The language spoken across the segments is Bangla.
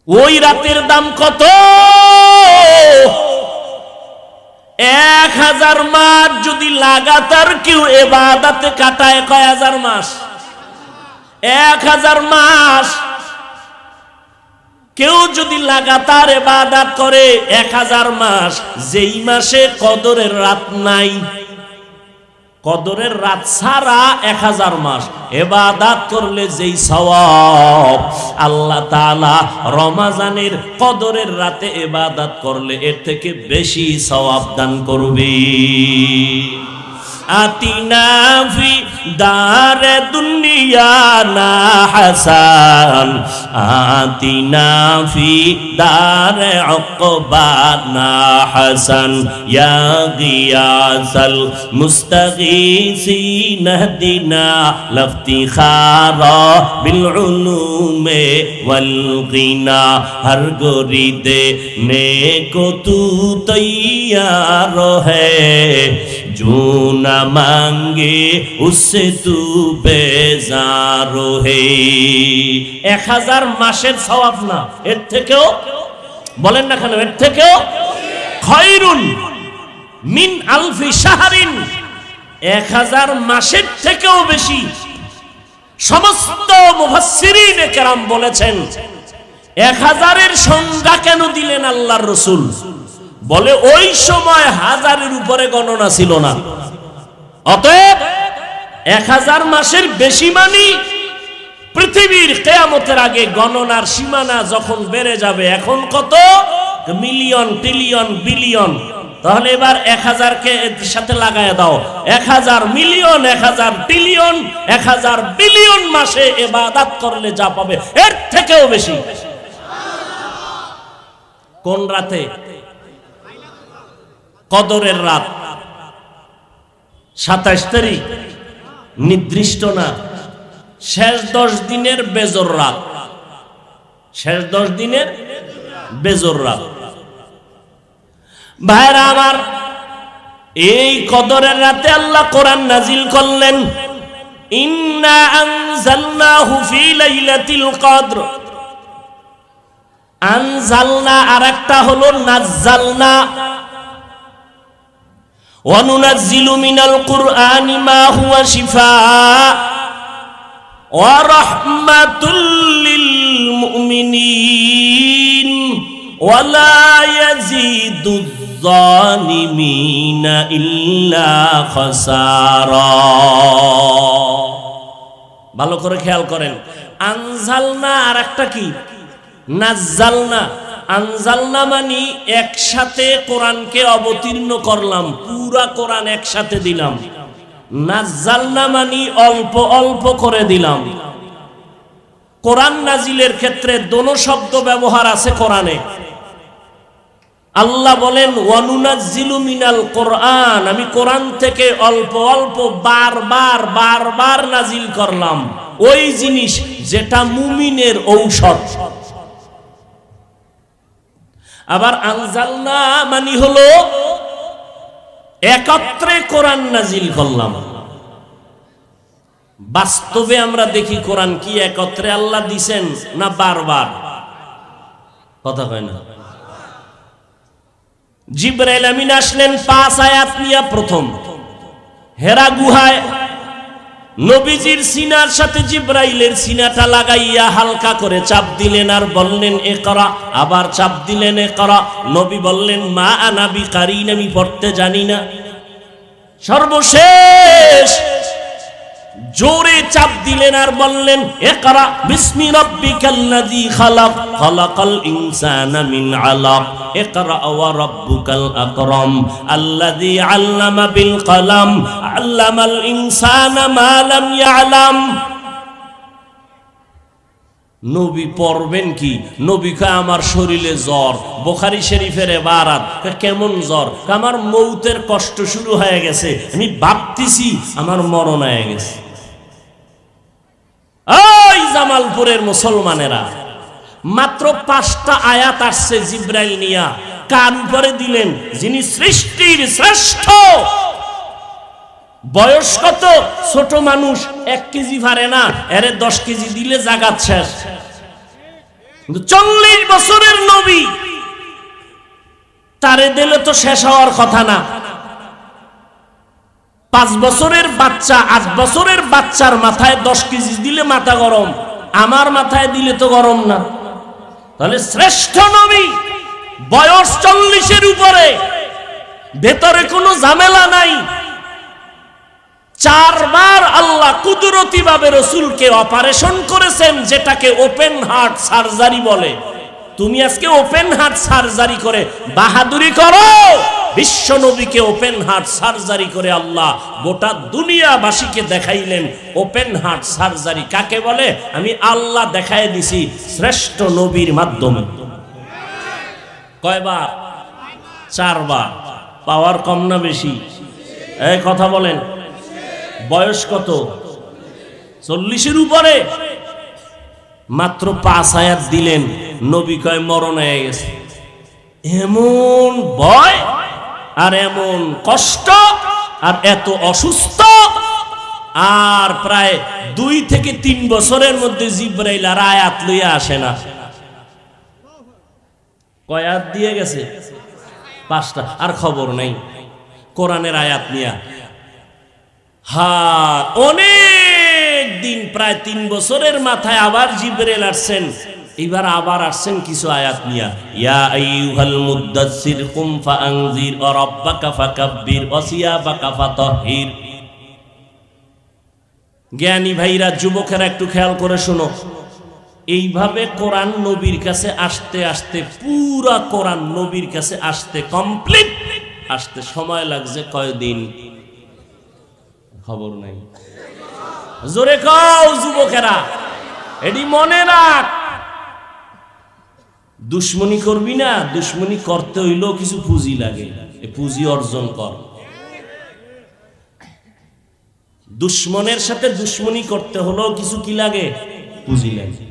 ওই রাতের দাম কত? 1000 মাস যদি লাগাতার কেউ ইবাদতে কাটায়, কয় হাজার মাস? 1000 মাস কেউ যদি লাগাতার ইবাদত করে 1000 মাস, যেই মাসে কদরের রাত নাই, কদরের রাত ছাড়া 1000 মাস ইবাদত করলে যেই সওয়াব আল্লাহ তাআলা রমজানের কদরের রাতে ইবাদত করলে এর থেকে বেশি সওয়াব দান করবে। আতিনা ফি দারে দুনিয়া না হাসান, আতিনা ফি দারে উকবা না হাসান, ইয়া গিয়াসাল মুস্তাগীসিন হদিনা লফতিখারা বিল উলুমে ওয়াল গিনা, হর গরিদে নেকো তু তৈয়ার হ্যায়, जो न मांगे उससे तू बेजार है। 1000 মাসের সওয়াব না, এর থেকেও বলেন না কেন, এর থেকেও খায়রুন মিন আলফি শাহরিন, 1000 মাসের থেকেও বেশি। সমস্ত মুফাসসিরিনে কেরাম বলেছেন 1000-এর সংজ্ঞা কেন দিলেন আল্লাহর রাসূল? বলে ওই সময় 1000-এর উপরে গণনা ছিল না, অতএব 1000 মাসের বেশি মানি পৃথিবীর কিয়ামতের আগে গণনার সীমানা যখন বেড়ে যাবে, এখন কত মিলিয়ন, ট্রিলিয়ন, বিলিয়ন, তাহলে এবার 1000-কে এর সাথে লাগায় দাও, 1000 মিলিয়ন, 1000 ট্রিলিয়ন, 1000 বিলিয়ন মাসে ইবাদত করলে যা পাবে এর থেকেও বেশি। কোন রাতে? কদরের রাত 27 তারিখ, নির্দিষ্ট না, শেষ 10 দিনের বেজর রাত, শেষ 10 দিনের বেজর রাত। ভাইরা আমার, এই কদরের রাতে আল্লাহ কোরআন নাজিল করলেন, ইন্না আনজালনাহু ফি লাইলাতিল কদর। আনজালনা আরেকটা হলো নাজ্জালনা। وَنُنَزِّلُ مِنَ الْقُرْآنِ مَا هُوَ شِفَاءٌ وَرَحْمَةٌ لِّلْمُؤْمِنِينَ وَلَا يَزِيدُ الظَّالِمِينَ إِلَّا خَسَارًا। ভালো করে খেয়াল করেন, আনজালনা আর একটা কি? নাজ্জালনা। আনজালনা মানি একসাথে কোরআনকে অবতীর্ণ করলাম, পুরা কোরআন একসাথে দিলাম। নাজ্জালনা মানি অল্প অল্প করে দিলাম। কোরআন নাজিলের ক্ষেত্রে দোনো শব্দ ব্যবহার আছে কোরআনে। আল্লাহ বলেন ওয়ানুনাজ্জিলু মিনাল কোরআন, আমি কোরআন থেকে অল্প অল্প বারবার বারবার নাজিল করলাম ওই জিনিস যেটা মুমিনের ঔষধ। আবার আনজালনা মানে হলো একত্রে কোরআন নাজিল করলাম। বাস্তবে আমরা দেখি কোরআন কি একত্রে আল্লাহ দিছেন না বারবার? কথা কয় না। জিবরাইল আমিন আসলেন 5 আয়াত নিয়ে প্রথম হেরা গুহায়, নবীজির সিনার সাথে জিবরাইলের সিনাটা লাগাইয়া হালকা করে চাপ দিলেন আর বললেন ইকরা, আবার চাপ দিলেন ইকরা। নবী বললেন মা আনা বিকারিন, আমি পড়তে জানি না। সর্বশেষ জোরে চাপ দিলেন আর বললেন ইকরা বিসমি রাব্বিকাল্লাযী খালাক, খালাকাল ইনসানা মিন আলাক, ইকরা ওয়া রাব্বুকাল আকরাম আল্লাযী আল্লামা বিল কলম আল্লামাল ইনসানা মা লাম ইয়ালাম। নবী পড়বেন কি? নবী কয় আমার শরীরে জ্বর। বুখারী শরীফের ইবারত, কেমন জ্বর? আমার মৌতের কষ্ট শুরু হয়ে গেছে, আমি ভাবতেছি আমার মরণ হয়ে গেছে। ওই জামালপুরের মুসলমানেরা, মাত্র 5টা আয়াত আসছে জিবরাইল নিয়া, কার উপরে দিলেন? যিনি সৃষ্টির শ্রেষ্ঠ। বয়স কত? ছোট মানুষ 1 কেজি পারে না, এরে 10 কেজি দিলে জাগাত শেষ। কিন্তু 40 বছরের নবী, তারে দিলে তো শেষ হওয়ার কথা না। 5 বছরের বাচ্চা, 8 বছরের বাচ্চার মাথায় 10 কেজি দিলে মাথা গরম, আমার মাথায় দিলে তো গরম না। তাহলে শ্রেষ্ঠ নবী, বয়স 40-এর উপরে, ভেতরে কোনো ঝামেলা নাই। 4 বার আল্লাহ কুদরতি ভাবে রাসূলকে অপারেশন করেছেন, যেটাকে ওপেন হার্ট সার্জারি বলে। তুমি আজকে ওপেন হার্ট সার্জারি করে বাহাদুরি করো, বিশ্ব নবীকে ওপেন হার্ট সার্জারি করে আল্লাহ গোটা দুনিয়াবাসীকে দেখাইলেন ওপেন হার্ট সার্জারি কাকে বলে। আমি আল্লাহ দেখায় দিছি শ্রেষ্ঠ নবীর মাধ্যমে। কয়বার? 4 বার। পাওয়ার কম না বেশি? এই কথা বলেন। বয়স কত? 40-এর উপরে। মাত্র 5 আয়াত দিলেন, নবী কয় মরণ হয়ে গেছে। এমন ভয় আর এমন কষ্ট আর এত অসুস্থ, আর প্রায় 2 থেকে 3 বছরের মধ্যে জিবরাইল আর আয়াত লইয়া আসে না। কয় আয়াত দিয়ে গেছে? 5টা। আর খবর নাই কোরআনের আয়াত নিয়া। হ্যাঁ, অনেক দিন, প্রায় 3 বছরের মাথায় আবার জিবরাইল আসছেন। এবার আবার আসছেন কিছু আয়াত নিয়া। ইয়া আইয়ুহাল মুদ্দাসসির কুম ফাআনজির ওয়া রাব্বাকা ফাকাব্বির ওয়া সিয়াবাকা ফাতাহহির। জ্ঞানী ভাইরা, যুবকেরা একটু খেয়াল করে শোনো। এইভাবে কোরআন নবীর কাছে আসতে আসতে, পুরা কোরআন নবীর কাছে আসতে, কমপ্লিট আসতে সময় লাগছে কয়দিন? খবর নাই। জোরে কও যুবকেরা, এটি মনে রাখ। দুশ্মনী করবি না, দুশ্মনী করতে হইলেও কিছু পুঁজি লাগে, এই পুঁজি অর্জন কর। দুশ্মনের সাথে দুশ্মনী করতে হলেও কিছু কি লাগে? পুঁজি লাগে।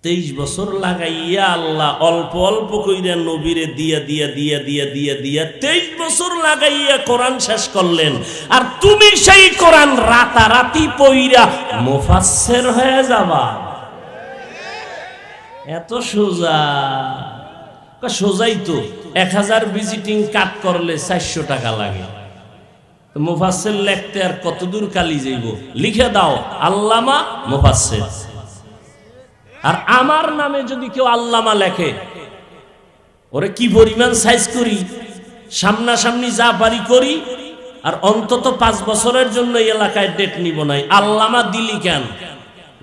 23 বছর লাগাইয়া আল্লাহ অল্প অল্প কইরা নবীরে দিয়া দিয়া দিয়া দিয়া দিয়া দিয়া 23 বছর লাগাইয়া কোরআন শেষ করলেন। আর তুমি সেই কোরআন রাতারাতি পইরা মুফাসসির হয়ে যাবা। এত সোজা? সোজাই তো। 1000 ভিজিটিং কার্ড করলে 400 টাকা লাগে। মুফাসসির লিখতে আর কতদূর কালি যাইব? লিখে দাও আল্লামা মুফাসসির। আর আমার নামে যদি কেউ আল্লামা লেখে, ওরে কি পরিমাণ সাইজ করি, সামনাসামনি যা পারি করি, আর অন্তত 5 বছরের জন্য এই এলাকায় ডেট নিব নাই। আল্লামা দিলি কেন?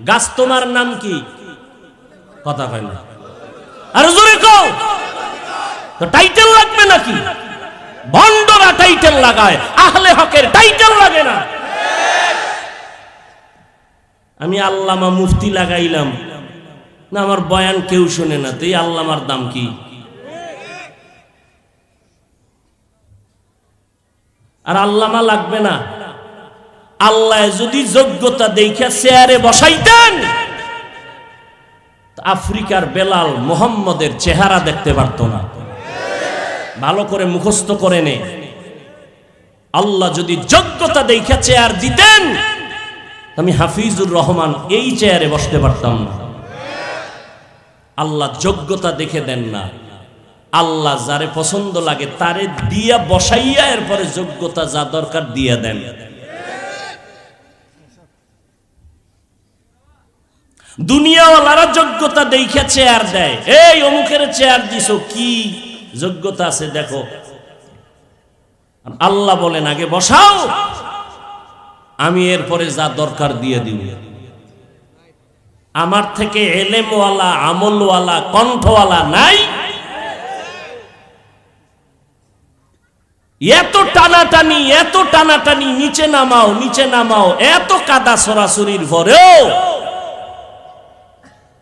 গাছ তোমার নাম কি? কথা কয় না। আর জোরে কও, তো টাইটেল লাগবে নাকি? ভন্ডরা টাইটেল লাগায়, আহলে হকের টাইটেল লাগে না। আমি আল্লামা মুফতি লাগাইলাম না, আমার বয়ান কেউ শুনে না, তো এই আল্লামার দাম কি? আর আল্লামা লাগবে না। আল্লাহ যদি যোগ্যতা দেখে চেয়ারে বসাইতেন, আফ্রিকার বেলাল মুহাম্মদের চেহারা দেখতে পারতো না। ভালো করে মুখস্থ করে নে। আল্লাহ যদি যোগ্যতা দেখে চেয়ার দিতেন, আমি হাফিজুর রহমান এই চেয়ারে বসতে পারতাম না। আল্লাহ যোগ্যতা দেখে দেন না। আল্লাহ যারে পছন্দ লাগে তারে দিয়া বসাইয়া এরপরে যোগ্যতা যা দরকার দিয়া দেন। দুনিয়াওয়ালারা যোগ্যতা দেখে চেয়ার দেয়। এই অমুকের চেয়ার দিছো, কি যোগ্যতা আছে দেখো। আল্লাহ বলেন আগে বসাও, আমি এরপরে যা দরকার দিয়ে দিব। আমার থেকে এলেমওয়ালা, আমলওয়ালা, কণ্ঠওয়ালা নাই। এত টানাটানি, এত টানাটানি, নিচে নামাও, নিচে নামাও, এত কাদা সরাসরির পরেও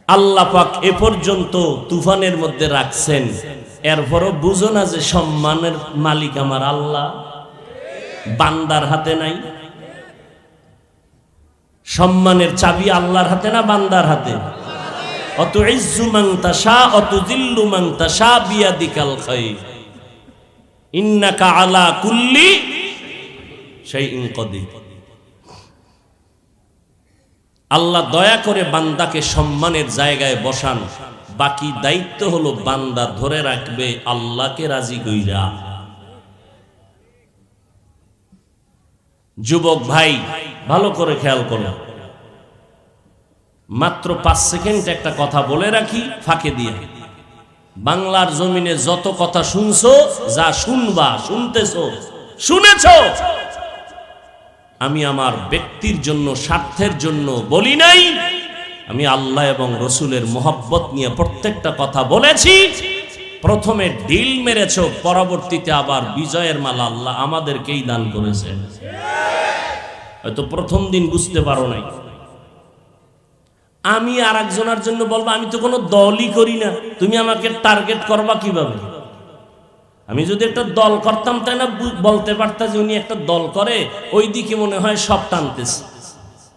আল্লাহ পাক এ পর্যন্ত তুফানের মধ্যে রাখছেন। এরপরও বুঝো না যে সম্মানের মালিক আমার আল্লাহ, বান্দার হাতে নাই। সম্মানের চাবি আল্লাহর হাতে না বান্দার হাতে? অত ইজ্জু মান তাশা অত যিল্লু মান তাশা বিয়াদিকাল খায়র ইন্নাকা আলা কুল্লি শাইইন কাদির। আল্লাহ দয়া করে বান্দাকে সম্মানের জায়গায় বসান, বাকি দায়িত্ব হলো বান্দা ধরে রাখবে আল্লাহকে রাজি কইরা। যুবক ভাই ভালো করে খেয়াল করো, মাত্র 5 সেকেন্ড একটা কথা বলে রাখি ফাঁকে দিয়ে। বাংলার জমিনে যত কথা শুনছো, যা শুনবা, শুনতেছো, শুনেছো, আমি আমার ব্যক্তির জন্য, স্বার্থের জন্য বলি নাই। আমি আল্লাহ এবং রসুলের মোহব্বত নিয়ে প্রত্যেকটা কথা বলেছি। প্রথমে ঢিল মেরেছো, পরবর্তীতে আবার বিজয়ের মালা আল্লাহ আমাদেরকেই দান করেছেন। হয়তো প্রথম দিন বুঝতে পারো নাই। আমি আর একজনের জন্য বলবো আমি তো কোনো দলই করি না, তুমি আমাকে টার্গেট করবা কিভাবে? আমি যদি একটা দল করতাম তাই না বলতে পারতাম যে উনি একটা দল করে, ওই দিকে মনে হয় সব টানতেছে।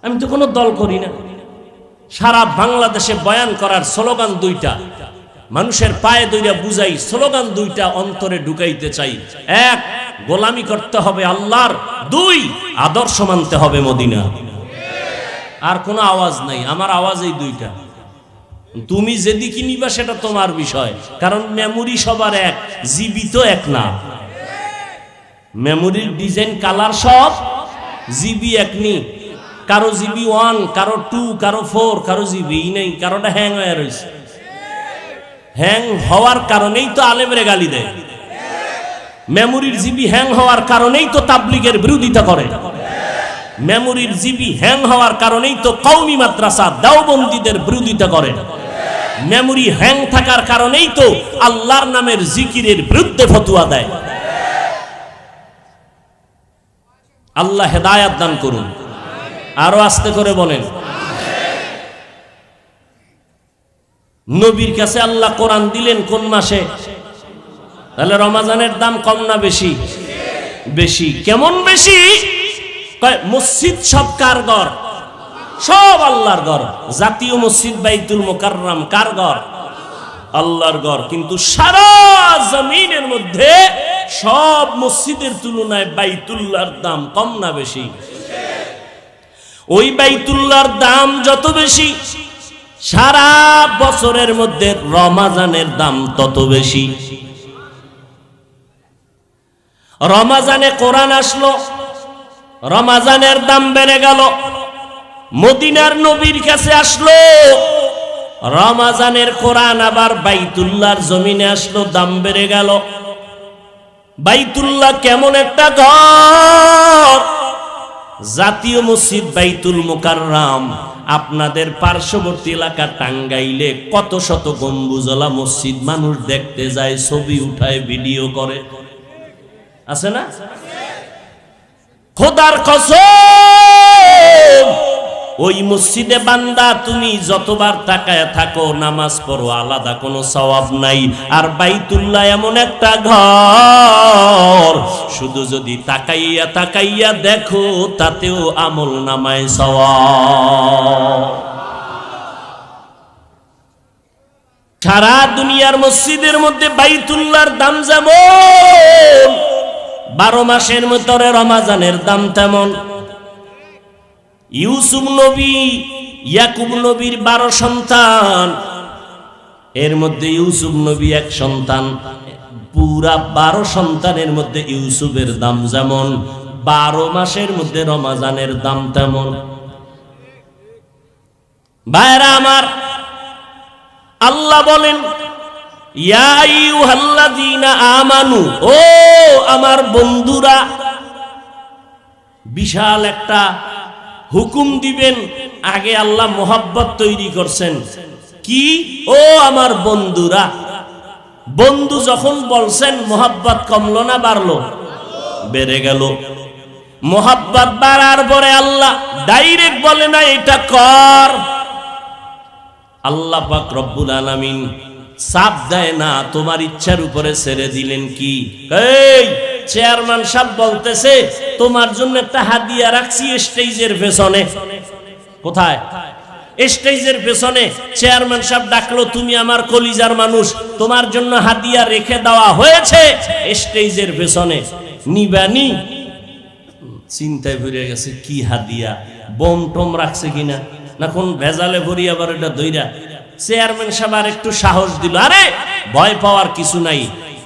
আমি তো কোনো দল করি না। সারা বাংলাদেশে বয়ান করার স্লোগান 2টা, মানুষের পায়ে দইরা বুঝাই, স্লোগান 2টা অন্তরে ঢুকাইতে চাই। 1, গোলামি করতে হবে আল্লাহর। 2, আদর্শ মানতে হবে মদিনা। আর কোনো আওয়াজ নাই, আমার আওয়াজ এই 2টা। তুমি যেদিকে নিবা সেটা তোমার বিষয়, কারণ মেমোরি সবার এক, জীবিত এক না। মেমোরির ডিজাইন কালার সব, জিবি এক নি। কারো জিবি 1, কারো 2, কারো 4, কারো জিবি নেই, কারোটা হ্যাং হয়ে রয়েছে। হ্যাং হওয়ার কারণেই তো আলেমরে গালি দেয়। মেমোরির জিবি হ্যাং হওয়ার কারণেই তো তাবলীগের বিরোধিতা করে। মেমোরির জিবি হ্যাং হওয়ার কারণেই তো কওমি মাদ্রাসা দেওবন্দীদের বিরোধিতা করে। মেমোরি হ্যাং থাকার কারণেই তো আল্লাহর নামের জিকিরের বিরুদ্ধে ফতোয়া দেয়। আল্লাহ হেদায়েত দান করুন। আরো আস্তে করে বলেন। নবীর কাছে আল্লাহ কোরআন দিলেন কোন মাসে? তাহলে রমজানের দাম কম না বেশি? বেশি। কেমন বেশি? মসজিদ সব কার ঘর? সব আল্লাহর ঘর। জাতীয় মসজিদ বাইতুল মুকাররম কার ঘর? আল্লাহর ঘর। কিন্তু সারা জমিনের মধ্যে সব মসজিদের তুলনায় বাইতুল্লাহর দাম কম না বেশি? ওই বাইতুল্লাহর দাম যত বেশি, সারা বছরের মধ্যে রমজানের দাম তত বেশি। রমজানে কোরআন আসলো, রমজানের দাম বেড়ে গেল। মদিনার নবীর কাছে আসলো, রমজানের কোরআন আবার বাইতুল্লাহর জমিনে আসলো, দাম বেড়ে গেল। বাইতুল্লাহ কেমন একটা ঘর! জাতীয় মসজিদ বাইতুল মুকাররম, আপনাদের পার্শ্ববর্তী এলাকা টাঙ্গাইলে কত শত গম্বুজওয়ালা মসজিদ, মানুষ দেখতে যায়, ছবি উঠায়, ভিডিও করে, আছে না? খোদার কসম, ওই মসজিদে বান্দা তুমি যতবার তাকায় থাকো, নামাজ পড়ো, আলাদা কোনো সওয়াব নাই। আর বাইতুল্লাহ এমন একটা ঘর, শুধু যদি তাকাইয়া তাকাইয়া দেখো, তাতেও আমল নামায় সওয়াব। সারা দুনিয়ার মসজিদের মধ্যে বাইতুল্লাহর দাম যেমন, 12 মাসের ভিতরে রমজানের দাম তেমন। ইউসুফ নবী, ইয়াকুব নবীর 12 সন্তান, এর মধ্যে ইউসুফ নবী এক সন্তান। পুরা 12 সন্তানের মধ্যে ইউসুফের দাম যেমন, 12 মাসের মধ্যে রমজানের দাম তেমন। ভাইরা আমার, আল্লাহ বলেন, ইয়া আইয়ুহাল্লাযীনা আমানু, ও আমার বন্ধুরা। বিশাল একটা হুকুম দিবেন। আগে আল্লাহ মোহাব্বত তৈরি করছেন। কি? ও আমার বন্ধুরা। বন্ধু যখন বলছেন, মোহাব্বত কমলো না বাড়লো? বেড়ে গেল। মোহাব্বত বাড়ার পরে আল্লাহ ডাইরেক্ট বলে না এটা কর। আল্লাহ পাক রব্বুল আলামিন চাপ দেয় না, তোমার ইচ্ছার উপরে ছেড়ে দিলেন। কি? এই চেয়ারম্যান সাহেব বলতেছে তোমার জন্য একটা হাদিয়া রাখছি স্টেজের পেছনে। কোথায়? স্টেজের পেছনে। চেয়ারম্যান সাহেব ডাকলো, তুমি আমার কলিজার মানুষ, তোমার জন্য হাদিয়া রেখে দেওয়া হয়েছে স্টেজের পেছনে, নিবানি? চিন্তায় ভরে গেছে, কি হাদিয়া? বোম টোম রাখছে কিনা, না কোন ভেজালে ভরি আবার এটা দইরা চেয়ারম্যান সাহেব আর একটু সাহস দিল, আরে ভয় পাওয়ার কিছু নাই,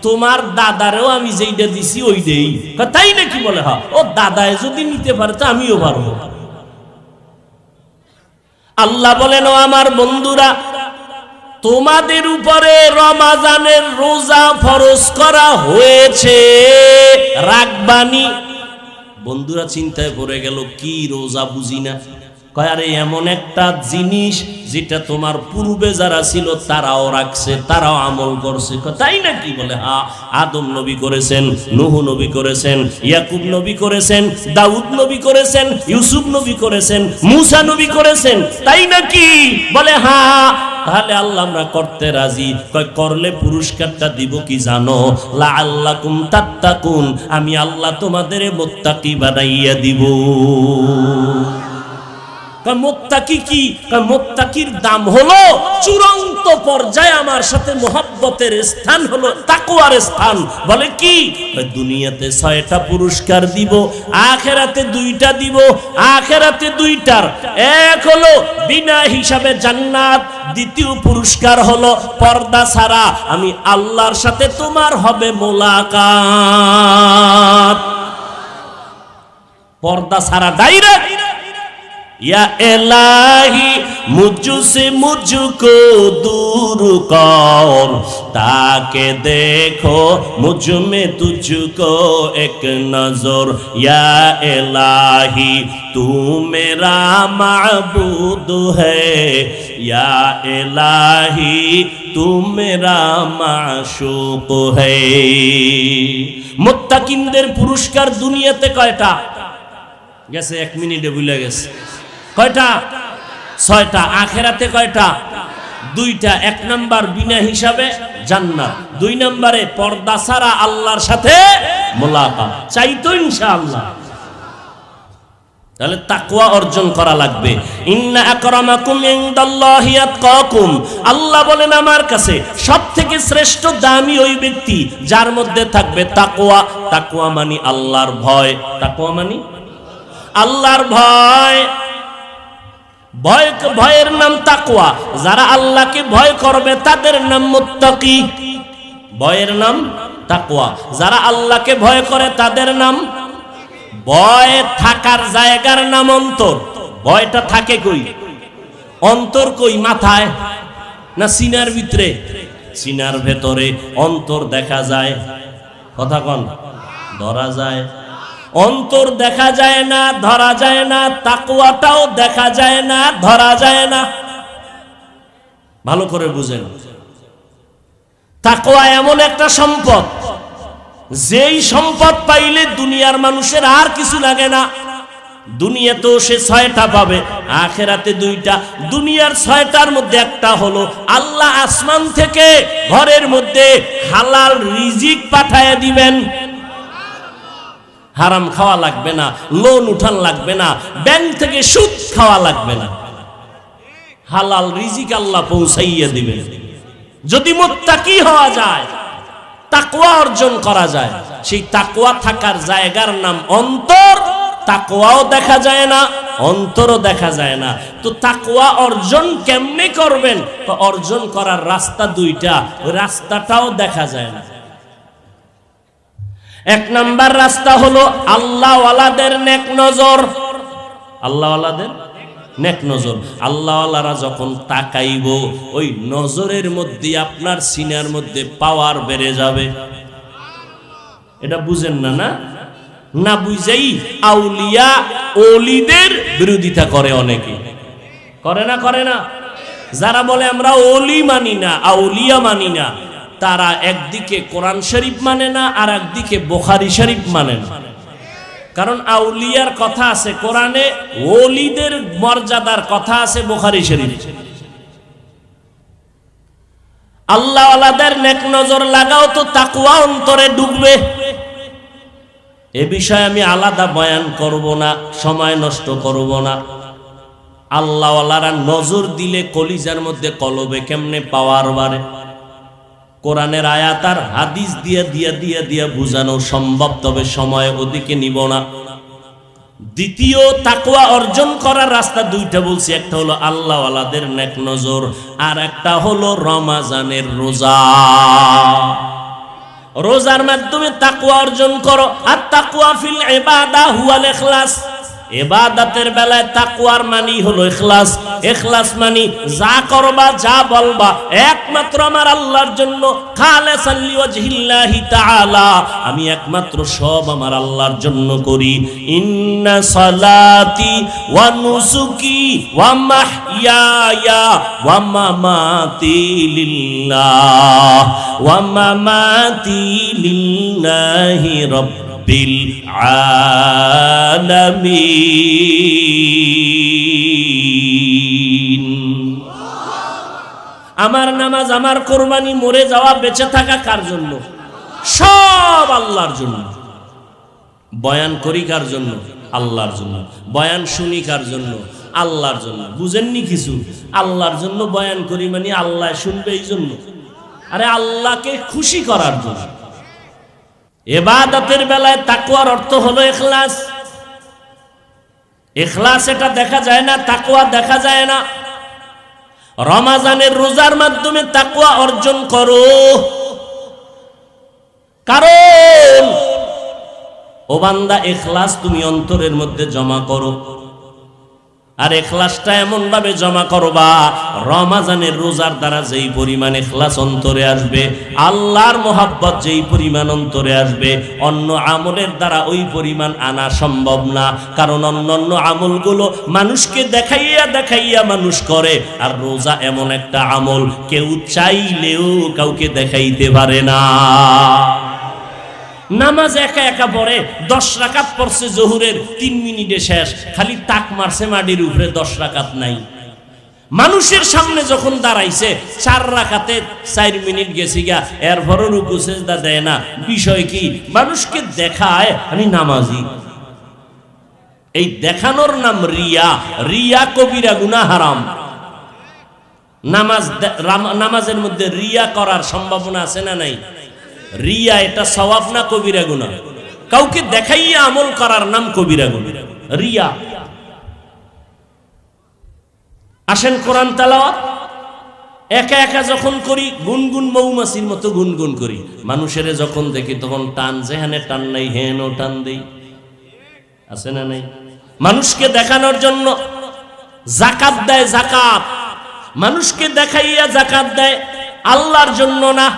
তোমার দাদারেও আমি যেইটা দিছি ওইটাই। তাই নাকি? বলে হ্যাঁ। ও দাদায় যদি নিতে পারে তো আমিও পারবো। আল্লাহ বলেন, ও আমার বন্ধুরা, তোমাদের উপরে রমাজানের রোজা ফরজ করা হয়েছে, রাখবানি। বন্ধুরা চিন্তায় পড়ে গেল, কি রোজা বুঝি না। কয় আরে এমন একটা জিনিস যেটা তোমার পূর্বে যারা ছিল তারাও রাখছে, তারাও আমল করছে। তাই নাকি? বলে হ্যাঁ, আদম নবী করেছেন, নূহ নবী করেছেন, ইয়াকুব নবী করেছেন, দাউদ নবী করেছেন, ইউসুফ নবী করেছেন, মূসা নবী করেছেন। তাই নাকি? বলে হ্যাঁ। তাহলে আল্লাহ আমরা করতে রাজি। কয় করলে পুরস্কারটা দিব কি জানো? লাআল্লাকুম তাত্তাকুন, আমি আল্লাহ তোমাদের মুত্তাকি বানাইয়া দিব। মুত্তাকি কি? মুত্তাকির দাম হলো চূড়ান্ত পর্যায়ে আমার সাথে মোহাব্বতের স্থান হলো তাকওয়ার স্থান। বলে কি? দুনিয়াতে 6টা পুরস্কার দিব, আখিরাতে 2টা দিব। আখিরাতে 2টার এক হলো বিনা হিসাবে জান্নাত, দ্বিতীয় পুরস্কার হলো পর্দা ছাড়া আমি আল্লাহর সাথে তোমার হবে মোলাকাত। পর্দা ছাড়া ডাইরেক্ট। या इलाही मुझसे मुझको दूर कर, ताके देखो मुझ में तुझको एक नजर। या इलाही तू मेरा माबूद है, या इलाही तू मेरा माशूक है। मुत्ताकिनদের পুরস্কার দুনিয়াতে কয়টা গেছে? 1 মিনিটে ভুলে গেছে। কয়টা? 6টা। আখিরাতে কয়টা? 2টা। 1 নাম্বার বিনা হিসাবে জান্নাত, 2 নম্বরে পর্দা ছাড়া আল্লাহর সাথে মোলাকাত। চাই তো ইনশাআল্লাহ। তাহলে তাকওয়া অর্জন করা লাগবে। ইন্না আকরামাকুম ইনদাল্লাহি আতকাকুম, আল্লাহ বলেন আমার কাছে সবথেকে শ্রেষ্ঠ দামি ওই ব্যক্তি যার মধ্যে থাকবে তাকওয়া। তাকওয়া মানে আল্লাহর ভয়। তাকওয়া মানে আল্লাহর ভয়। ভয়ের নাম তাকওয়া। যারা আল্লাহকে ভয় করবে তাদের নাম মুত্তাকি। ভয়ের নাম তাকওয়া। যারা আল্লাহকে ভয় করে তাদের নাম। ভয় থাকার জায়গার নাম অন্তর। ভয়টা থাকে কই? অন্তর কই? মাথায় না সিনার ভিতরে? সিনার ভেতরে। অন্তর দেখা যায়, কথা কন, ধরা যায়। অন্তর দেখা যায় না, ধরা যায় না। তাকওয়াটাও দেখা যায় না, ধরা যায় না। ভালো করে বুঝেন। তাকওয়া এমন একটা সম্পদ, যেই সম্পদ পাইলে দুনিয়ার মানুষের আর কিছু লাগে না। দুনিয়াতেও সে 6টা পাবে, আখিরাতে 2টা। দুনিয়ার 6টার মধ্যে একটা হলো আল্লাহ আসমান থেকে ঘরের মধ্যে হালাল রিজিক পাঠায় দিবেন। হারাম খাওয়া লাগবে না, লোন উঠান লাগবে না, ব্যাংক থেকে সুদ খাওয়া লাগবে না। হালাল রিজিক আল্লাহ পৌঁছাইয়া দিবেন যদি মুত্তাকি হওয়া যায়, তাকওয়া অর্জন করা যায়। সেই তাকওয়া থাকার জায়গার নাম অন্তর। তাকওয়াও দেখা যায় না, অন্তরও দেখা যায় না। তো তাকওয়া অর্জন কেমনে করবেন? তো অর্জন করার রাস্তা 2টা, ওই রাস্তাটাও দেখা যায় না। 1 নাম্বার রাস্তা হলো আল্লাহওয়ালাদের নেক নজর। আল্লাহওয়ালাদের নেক নজর। আল্লাহওয়ালারা যখন তাকাইব, ওই নজরের মধ্যে আপনার সিনার মধ্যে পাওয়ার বেড়ে যাবে। এটা বুঝেন না? না না বুঝেই আউলিয়া ওলিদের বিরোধিতা করে অনেকে। করে না? করে না? যারা বলে আমরা ওলি মানি না, আউলিয়া মানি না, তারা একদিকে কোরআন শরীফ মানে না, আর একদিকে বুখারী শরীফ মানে না। কারণ আউলিয়ার কথা আছে কোরআনে, ওলিদের মর্যাদার কথা আছে বুখারী শরীফ। আল্লাহওয়ালাদের নেক নজর লাগাও তো তাকওয়া অন্তরে ঢুকবে। এ বিষয়ে আমি আলাদা বয়ান করব না, সময় নষ্ট করব না। আল্লাহওয়ালারা নজর দিলে কলিজার মধ্যে কলবে কেমনে পাওয়ার বাড়ে, কোরআনের আয়াত আর হাদিস দিয়ে দিয়ে দিয়ে দিয়ে বুঝানো সম্ভব, তবে সময় ওদিকে নিব না। দ্বিতীয় তাকওয়া অর্জন করার রাস্তা দুইটা বলছি, একটা হলো আল্লাহওয়ালাদের নেক নজর, আর একটা হলো রমাজানের রোজা। রোজার মাধ্যমে তাকওয়া অর্জন করো। আর তাকওয়া ফিল ইবাদা হুয়াল ইখলাস, ইবাদতের বেলায় তাকওয়ার মানি হলো ইখলাস। ইখলাস মানি যা করবা যা বলবা একমাত্র আমার আল্লাহর জন্য, খালিসান লিওয়াজহিল্লাহি তাআলা, আমি একমাত্র সব আমার আল্লাহর জন্য করি। ইন্না সালাতি ওয়া নুসুকি ওয়া মাহইয়ায়া ওয়া মামাতি লিল্লাহ ওয়া মামাতি লিল্লাহি রাব্বিল আলামিন। আমার নামাজ, আমার কোরবানি, মরে যাওয়া, বেঁচে থাকা কার জন্য? সব আল্লাহর জন্য। বয়ান করি কার জন্য? আল্লাহর জন্য। বয়ান শুনি কার জন্য? আল্লাহর জন্য। বুঝেননি কিছু? আল্লাহর জন্য বয়ান করি মানে আল্লাহ শুনবে এই জন্য, আরে আল্লাহকে খুশি করার জন্য। ইবাদতের বেলায় তাকওয়ার অর্থ হলো ইখলাস। ইখলাস এটা দেখা যায় না, তাকওয়া দেখা যায় না। রমজানের রোজার মাধ্যমে তাকওয়া অর্জন করো, কারণ ও বান্দা ইখলাস তুমি অন্তরের মধ্যে জমা করো। আর ইখলাসটা এমন ভাবে জমা করবা, রমজানের রোজার দ্বারা যেই পরিমাণ ইখলাস অন্তরে আসবে, আল্লাহর মোহাব্বত যেই পরিমাণ অন্তরে আসবে, অন্য আমলের দ্বারা ওই পরিমাণ আনা সম্ভব না। কারণ অন্য আমলগুলো মানুষকে দেখাইয়া দেখাইয়া মানুষ করে, আর রোজা এমন একটা আমল কেউ চাইলেও কাউকে দেখাইতে পারে না। নামাজ একা একা পড়ে, 10 রাকাত পড়ছে জোহরের, 3 মিনিটে শেষ, খালি তাক মারছে মাটির উপরে, 10 রাকাত নাই। মানুষের সামনে যখন দাঁড়াইছে 4 রাকাতে 4 মিনিট গেছি গা, এরপরও রুকু সিজদা দেয় না। বিষয় কি? মানুষকে দেখায় আমি নামাজি। এই দেখানোর নাম রিয়া। রিয়া কবিরা গুনাহ, হারাম। নামাজের মধ্যে রিয়া করার সম্ভাবনা আছে না নাই? রিয়া এটা সওয়াব না কবিরা গুনাহ? কাউকে দেখাইয়া আমল করার নাম কবিরা গুনাহ, রিয়া। আসেন কোরআন তেলাওয়াত একা একা যখন করি, গুনগুন মৌমাছির মতো গুনগুন করি। মানুষের যখন দেখি তখন টান, যেখানে টান নাই হেনও টান দেই, আছে না নাই? মানুষকে দেখানোর জন্য যাকাত দেয়, যাকাত মানুষকে দেখাইয়া যাকাত দেয়, আল্লাহর জন্য না।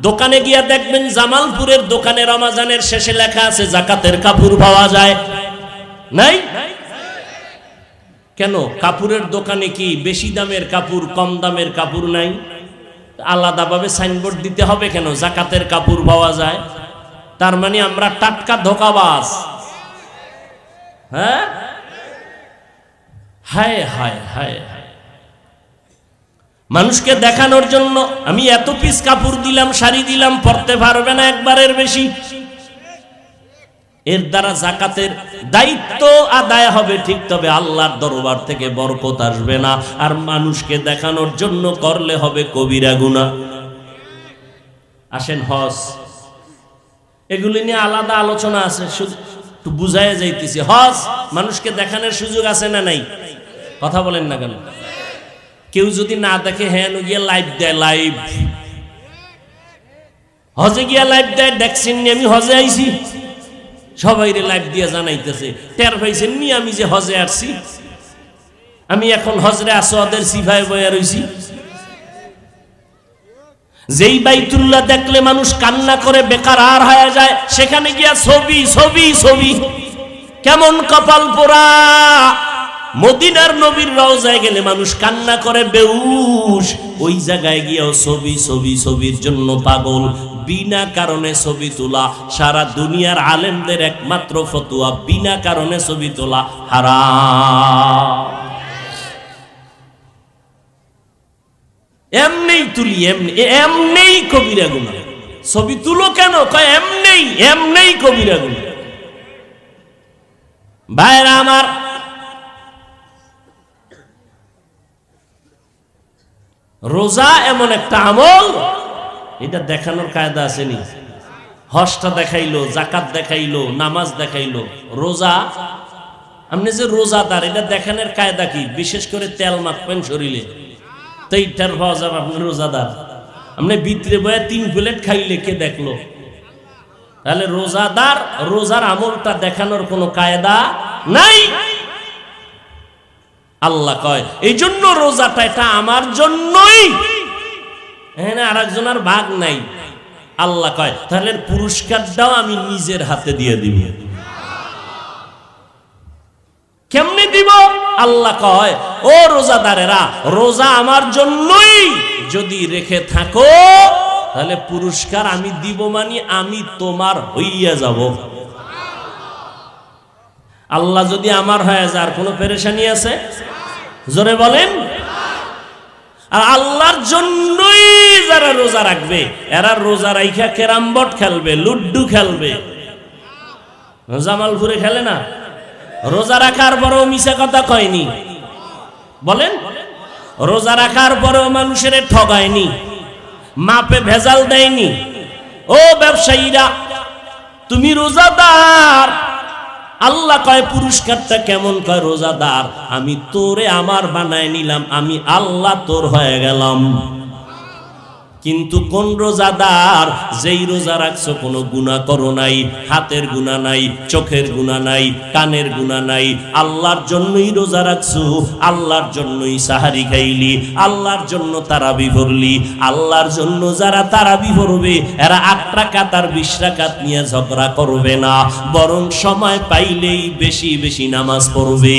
দোকানে গিয়া দেখবেন জামালপুরের দোকানে রমজানের শেষে লেখা আছে যাকাতের কাপড় পাওয়া যায়, নাই? কেন? কাপড়ের দোকানে কি বেশি দামের কাপড়, কম দামের কাপড় নাই? আলাদাভাবে সাইনবোর্ড দিতে হবে কেন? যাকাতের কাপড় পাওয়া যায়। তার মানে আমরা টাটকা ধোঁকাবাজ। হ্যাঁ, হায় হায় হায় হায়। মানুষকে দেখানোর জন্য আমি এত পিস কাপড় দিলাম, শাড়ি দিলাম, পরতে পারবে না একবারের বেশি। এর দ্বারা যাকাতের দায়িত্ব আদায় হবে ঠিক, তবে আল্লাহর দরবার থেকে বরকত আসবে না। আর মানুষকে দেখানোর জন্য করলে হবে কবিরা গুনাহ। আসেন হজ, এগুলি নিয়ে আলাদা আলোচনা আছে, শুধু একটু বুঝাইয়া যাইতেছি। হজ মানুষকে দেখানোর সুযোগ আছে না নাই? কথা বলেন না কেন? কেউ যদি না দেখে, হ্যাঁ গিয়ে লাইভ দেয়, লাইভ হজে গিয়া লাইভ দেয়, দেখছেন আমি হজে আইছি, সবাই লাইভ দিয়ে জানাইতেছে। টের পাইছেন নি আমি যে হজে আসছি? আমি এখন হজরে আসওয়াদের সিফায় বয়া রইছি। যেই বাইতুল্লাহ দেখলে মানুষ কান্না করে বেকারার হয়ে যায়, সেখানে গিয়া ছবি ছবি ছবি। কেমন কপাল পোড়া! মদিনার নবীর রওজায় গেলে মানুষ কান্না করে বেহুশ, ওই জায়গায় গিয়েও ছবি ছবি ছবির জন্য পাগল। বিনা কারণে ছবি তোলা, সারা দুনিয়ার আলেমদের একমাত্র ফতোয়া, বিনা কারণে ছবি তোলা হারাম। এমনিই তুলি, এমনিই কবিরা গুনাহ। ছবি তুলো কেন? কয় এমনিই কবিরা গুনাহ। ভাইরা আমার, রোজা এমন একটা আমল, এটা দেখানোর কায়দা আসেনি। হজটা দেখাইলো, জাকাত দেখাইলো, নামাজ দেখাইলো, রোজা। আপনি যে রোজাদার এটা দেখানোর কায়দা কি? বিশেষ করে তেল মাখবেন শরীরে, তো এইটার পাওয়া যাবে আপনি রোজাদার। আপনি ভিতরে বয়ে 3 প্লেট খাইলে কে দেখলো? তাহলে রোজাদার, রোজার আমলটা দেখানোর কোনো কায়দা নাই। আল্লাহ কয় এই জন্য রোজাটা এটা আমার জন্যই, এখানে আরেকজনের ভাগ নাই। আল্লাহ কয় তাহলে পুরস্কারটাও আমি নিজের হাতে দিয়ে দিব। কেমনে দিব? আল্লাহ কয় ও রোজাদারেরা, রোজা আমার জন্যই যদি রেখে থাকো তাহলে পুরস্কার আমি দিব, মানে আমি তোমার হইয়া যাব। আল্লাহ যদি আমার হয়ে যায় আর কোনো পেরেশানি আছে? জোরে বলেন। আর আল্লাহর জন্যই যারা রোজা রাখবে এরা রোজা রাইখা ক্যারাম বোর্ড খেলবে, লুড্ডু খেলবে। জামালপুরে খেলে না? রোজা রাখার পরেও মিছা কথা কয়নি, বলেন। রোজা রাখার পরেও মানুষের ঠগায়নি, মাপে ভেজাল দেয়নি। ও ব্যবসায়ীরা, তুমি রোজাদার, আল্লাহ কয় পুরস্কারটা কেমন? কয় রোজাদার আমি তোরে আমার বানায় নিলাম, আমি আল্লাহ তোর হয়ে গেলাম। কিন্তু কোন রোজাদার? যেই রোজা রাখছো কোনো গুনাহ করো নাই, হাতের গুনাহ নাই, চোখের গুনাহ নাই, কানের গুনাহ নাই, আল্লাহর জন্যই রোজা রাখছো, আল্লাহর জন্যই সাহারি খাইলি, আল্লাহর জন্য তারাবি পড়লি। আল্লাহর জন্য যারা তারাবি পড়বে এরা 8 রাকাত আর 20 রাকাত নিয়ে ঝগড়া করবে না, বরং সময় পাইলেই বেশি বেশি নামাজ পড়বে।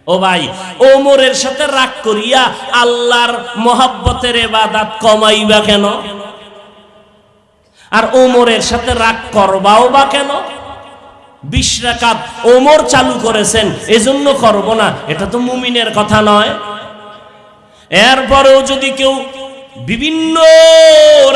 ও ভাই, ওমরের সাথে রাগ করিয়া আল্লাহর মহব্বতের ইবাদত কমাইবা কেন? আর ওমরের সাথে রাগ করবাও বা কেন? 20 রাকাত ওমর চালু করেছেন এজন্য করব না, এটা তো মুমিনের কথা নয়। এরপরেও যদি কেউ বিভিন্ন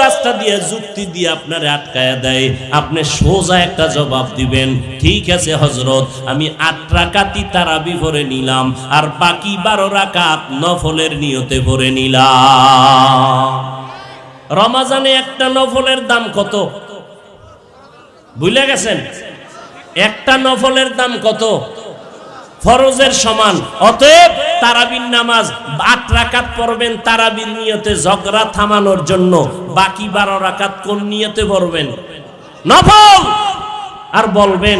রাস্তা দিয়ে যুক্তি দিয়ে আপনার আটকায়া দেয়, আপনি সোজা একটা জবাব দিবেন, ঠিক আছে হযরত, আমি 8 রাকাতই তারাবি পড়ে নিলাম আর বাকি 12 রাকাত নফলের নিয়তে পড়ে নিলাম। রমজানে একটা নফলের দাম কত ভুলে গেছেন? একটা নফলের দাম কত? ফরজের সমান। অতএব তারাবির নামাজ 8 রাকাত পড়বেন তারাবির নিয়তে ঝগড়া থামানোর জন্য, বাকি 12 রাকাত কোন নিয়তে পড়বেন? নফল। আর বলবেন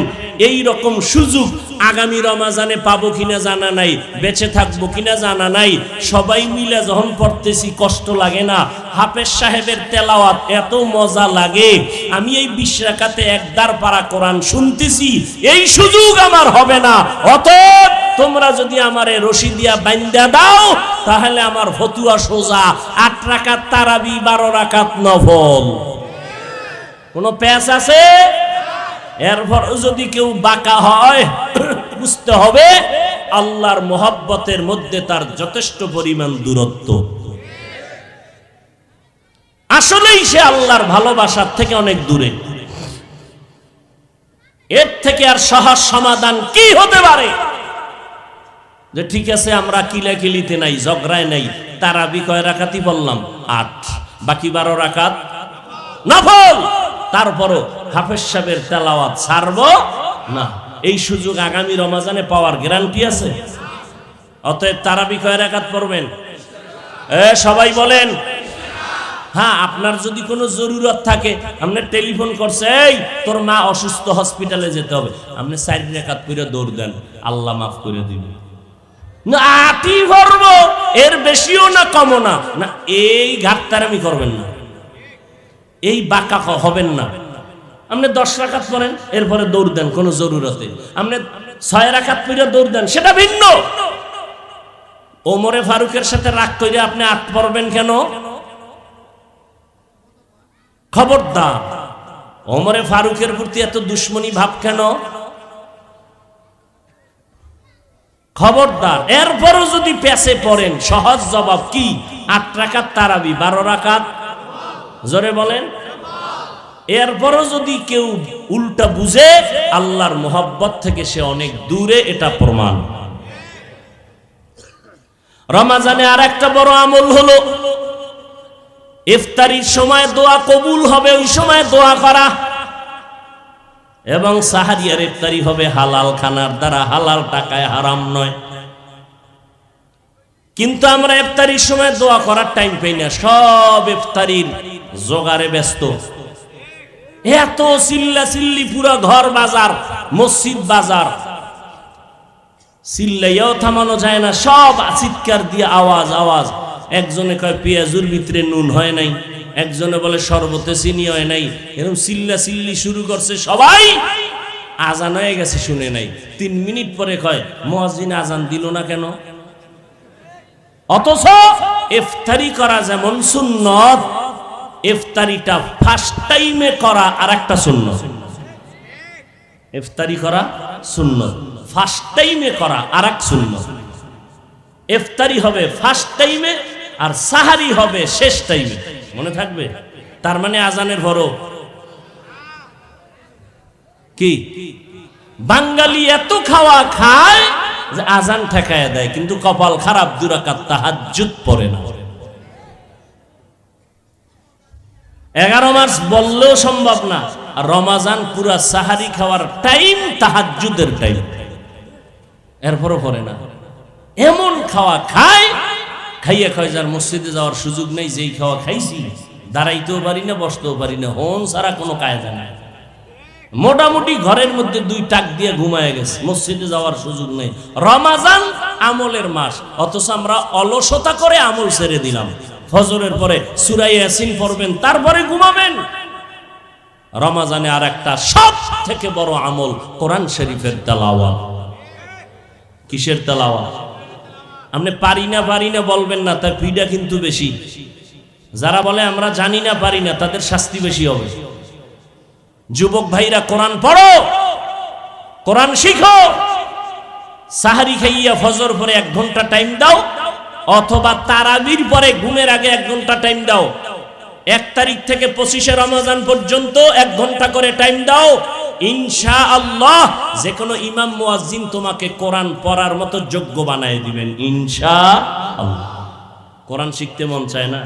এই রকম সুযোগ আগামী রমজানে পাবো কিনা জানা নাই, বেঁচে থাকবো কিনা জানা নাই। সবাই মিলে যখন পড়তেছি কষ্ট লাগে না? হাফেজ সাহেবের তেলাওয়াত এত মজা লাগে, আমি এই 20 রাকাতে 1 দার পারা কোরআন শুনতেছি, এই সুযোগ আমার হবে না। অতএব তোমরা যদি আমারে রশি দিয়া বান্ধা দাও তাহলে আমার ফতুয়া সোজা, 8 রাকাত তারাবি 12 রাকাত নফল। কোনো প্যাচ আছে? এরপর যদি কেউ বাঁকা হয় বুঝতে হবে আল্লাহর মহব্বতের মধ্যে তার যথেষ্ট পরিমাণ দূরত্ব। আসলেই সে আল্লাহর ভালোবাসার থেকে অনেক দূরে। এর থেকে আর সহজ সমাধান কি হতে পারে? যে ঠিক আছে আমরা কিলাকিলিতে নাই, ঝগড়ায় নাই, তারাবি কয় রাকাতই বললাম? 8, বাকি 12 রাকাত নফল। তারপরও হাফেজ সাহেবের তেলাওয়াত ছাড়বো না। এই সুযোগ আগামী রমজানে পাওয়ার গ্যারান্টি আছে। অতএব তারাবি কয় রাকাত পড়বেন? সবাই বলেন। হ্যাঁ, আপনার যদি কোনো জরুরত থাকে, আপনি টেলিফোন করছে, এই তোর মা অসুস্থ, হসপিটালে যেতে হবে, আপনি 4 রাকাত করে দৌড় দেন, আল্লাহ মাফ করে দিবেন। না 8ই পড়বো, এর বেশিও না কমও না, না এই ঘাটতারামি করবেন না, এই বাঁকা হবেন না। আপনি 10 রাকাত পড়েন, এরপরে দৌড় দেন কোনো জরুরতে, আপনি 6 রাকাত পড়ে দৌড় দেন, সেটা ভিন্ন। ওমরে ফারুকের সাথে রাগ করে আপনি 8 পড়বেন কেন? খবরদার। ওমরে ফারুকের প্রতি এত দুশ্মনী ভাব কেন? খবরদার। এরপরও যদি পেছে পড়েন, সহজ জবাব কি? 8 রাকাত তারাবি 12 রাকাত, জোরে বলেন। এরপরও যদি কেউ উল্টা বুঝে, আল্লাহর মোহাব্বত থেকে সে অনেক দূরে, এটা প্রমাণ। রমজানে আর একটা বড় আমল হলো ইফতারির সময় দোয়া কবুল হবে, ওই সময় দোয়া করা। এবং সাহারি আর ইফতারি হবে হালাল খানার দ্বারা, হালাল টাকায়, হারাম নয়। কিন্তু আমরা ইফতারির সময় দোয়া করার টাইম পাই না, সব ইফতারির জোগাড়ে ব্যস্ত। এত চিল্লা চিল্লি, পুরো ঘর বাজার, মসজিদ বাজার, চিল্লাইয়াও থামানো যায় না, সব চিৎকার দিয়ে আওয়াজ আওয়াজ। একজনে কয় পেঁয়াজুর ভিতরে নুন হয় নাই, একজনে বলে শরবতে চিনি হয় নাই, এরকম চিল্লা চিল্লি শুরু করছে। সবাই আজান হয়ে গেছে, শুনে নাই। 3 মিনিট পরে কয় মুয়াজ্জিন আজান দিল না কেন? অথচ ইফতারি করা যেমন সুন্নত, ইফতারিটা ফার্স্ট টাইমে করা আর একটা সুন্নত। ইফতারি করা সুন্নত, ফার্স্ট টাইমে করা আর এক সুন্নত। ইফতারি হবে ফার্স্ট টাইমে আর সাহারি হবে শেষ টাইমে, মনে থাকবে। তার মানে আজানের পরও কি বাঙালি এত খাওয়া খায় যে আজান ঠেকায় দেয়, কিন্তু কপাল খারাপ, 2 রাকাত তাহাজ্জুদ পড়ে না। 11 মাস বললেও সম্ভব না। আর রমাজান পুরা সাহারি খাওয়ার টাইম, তাহাজ্জুদের টাইম, এরপরও পড়ে না। এমন খাওয়া খায়, খাইয়া খায় যার মসজিদে যাওয়ার সুযোগ নেই। যেই খাওয়া খাইছি, দাঁড়াইতেও পারি না, বসতেও পারি না, হন ছাড়া কোনো কায়দা নাই। মোটামুটি ঘরের মধ্যে 2 টাক দিয়ে ঘুমায় গেছে, মসজিদে যাওয়ার সুযোগ নেই। রমাজান আমলের মাস, অথচ আমরা অলসতা করে আমল ছেড়ে দিলাম। ফজরের পরে সূরা ইয়াসিন পড়বেন, তারপরে ঘুমাবেন। রমাজানে আর একটা সব থেকে বড় আমল কোরআন শরীফের তেলাওয়াত। কিসের তেলাওয়াত? আপনি পারি না বলবেন না, তার ফিডা কিন্তু বেশি। যারা বলে আমরা জানি না, পারি না, তাদের শাস্তি বেশি হবে। যুবক ভাইরা কোরআন পড়ো, কোরআন শিখো। সাহারি খাইয়া ফজর পরে 1 ঘন্টা টাইম দাও, অথবা তারাবির পরে ঘুমের আগে 1 ঘন্টা টাইম দাও। 1 তারিখ থেকে 25শে রমজান পর্যন্ত 1 ঘন্টা করে টাইম দাও। ইনশাআল্লাহ যে কোনো ইমাম মুয়াজ্জিন তোমাকে কোরআন পড়ার মতো যোগ্য বানায় দিবেন, ইনশাআল্লাহ। কোরআন শিখতে মন চায় না?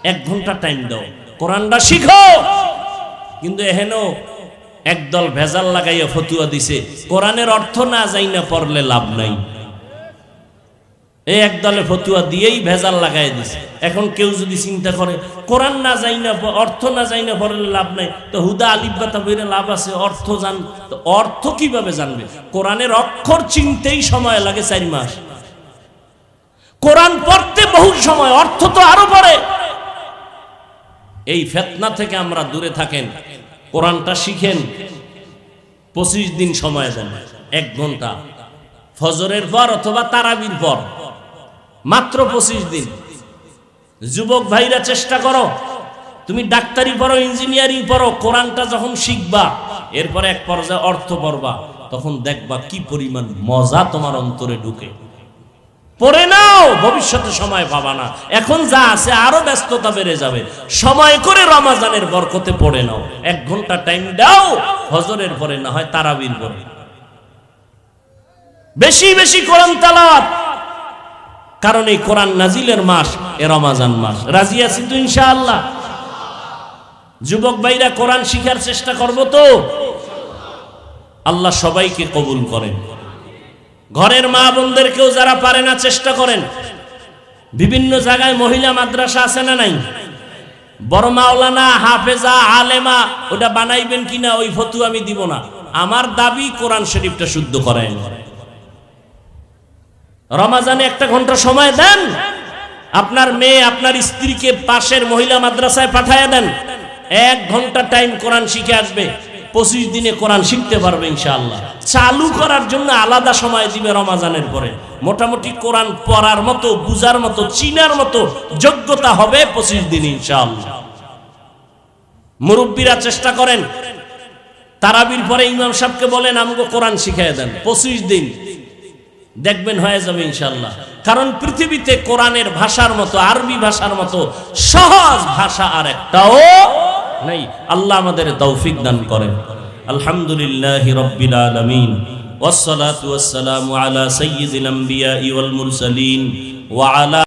1 ঘন্টা টাইম দাও, কোরআনটা শিখো। কিন্তু এহেনো একদল ভেজাল লাগাইয়া ফতুয়া দিছে, কোরআনের অর্থ না যাই না পড়লে লাভ নাই। এই একদলে ফতুয়া দিয়েই ভেজাল লাগাই দিছে। এখন কেউ যদি চিন্তা করে কোরআন না যাই না, অর্থ না যাই না পড়লে লাভ নাই, তো হুদা আলিফ বাতা বইরে লাভ আছে? অর্থ জান, তো অর্থ কিভাবে জানবে? কোরআনের অক্ষর চিনতেই সময় লাগে 4 মাস। কোরআন পড়তে বহু সময়, অর্থ তো আরো পড়ে। এই ফিতনা থেকে আমরা দূরে থাকেন, কোরআনটা শিখেন। 25 দিন সময় দেন, 1 ঘন্টা ফজরের পর অথবা তারাবির পর, মাত্র 25 দিন। যুবক ভাইরা চেষ্টা করো, তুমি ডাক্তারি পড়ো, ইঞ্জিনিয়ারিং পড়ো, কোরআনটা যখন শিখবা, এরপরে এক পর্যায়ে অর্থ পড়বা, তখন দেখবা কি পরিমাণ মজা তোমার অন্তরে ঢুকে। পড়ে নাও, ভবিষ্যতে সময় পাবা না। এখন যা আছে আরো ব্যস্ততা বেড়ে যাবে। সময় করে রমজানের বরকতে পড়ে নাও। 1 ঘন্টা টাইম দাও, ফজরের পরে না হয় তারাবির পরে। বেশি বেশি কোরআন তেলাওয়াত, কারণ এই কোরআন নাজিলের মাস এ রমজান মাস। রাজি আছি তো ইনশাআল্লাহ? যুবক ভাইরা কোরআন শিখার চেষ্টা করব তো? আল্লাহ সবাইকে কবুল করেন। ঘরের মা বোনদেরকেও যারা পারে না চেষ্টা করেন। বিভিন্ন জায়গায় মহিলা মাদ্রাসা আছে না নাই? বড় মাওলানা, হাফেজা, আলেমা, ওটা বানাইবেন কিনা ওই ফতোয়া আমি দিব না। আমার দাবি কোরআন শরীফটা শুদ্ধ করেন। রমজানে 1 ঘন্টা সময় দেন, আপনার মেয়ে আপনার স্ত্রীকে পাশের মহিলা মাদ্রাসায় পাঠায় দেন। 1 ঘন্টা টাইম কোরআন শিখে আসবে। 25 দিনে কোরআন শিখতে পারবে ইনশাআল্লাহ। চালু করার জন্য আলাদা সময় দিবে রমজানের পরে। মোটামুটি কোরআন পড়ার মতো, বুঝার মতো, চিনার মতো যোগ্যতা হবে 25 দিন ইনশাআল্লাহ। মুরব্বীরা চেষ্টা করেন, তারাবির পরে ইমাম সাহেবকে বলেন আমাকে কোরআন শিখিয়ে দেন। 25 দিন দেখবেন হয়ে যাবে ইনশাআল্লাহ। কারণ পৃথিবীতে কোরআনের ভাষার মতো, আরবি ভাষার মতো সহজ ভাষা আর একটাও নাই। আল্লাহ আমাদের তৌফিক দান করেন। আলহামদুলিল্লাহি রাব্বিল আলামিন, ওয়াসসালাতু ওয়াসসালামু আলা সাইয়্যিদিল আম্বিয়াই ওয়াল মুরসালিন ওয়া আলা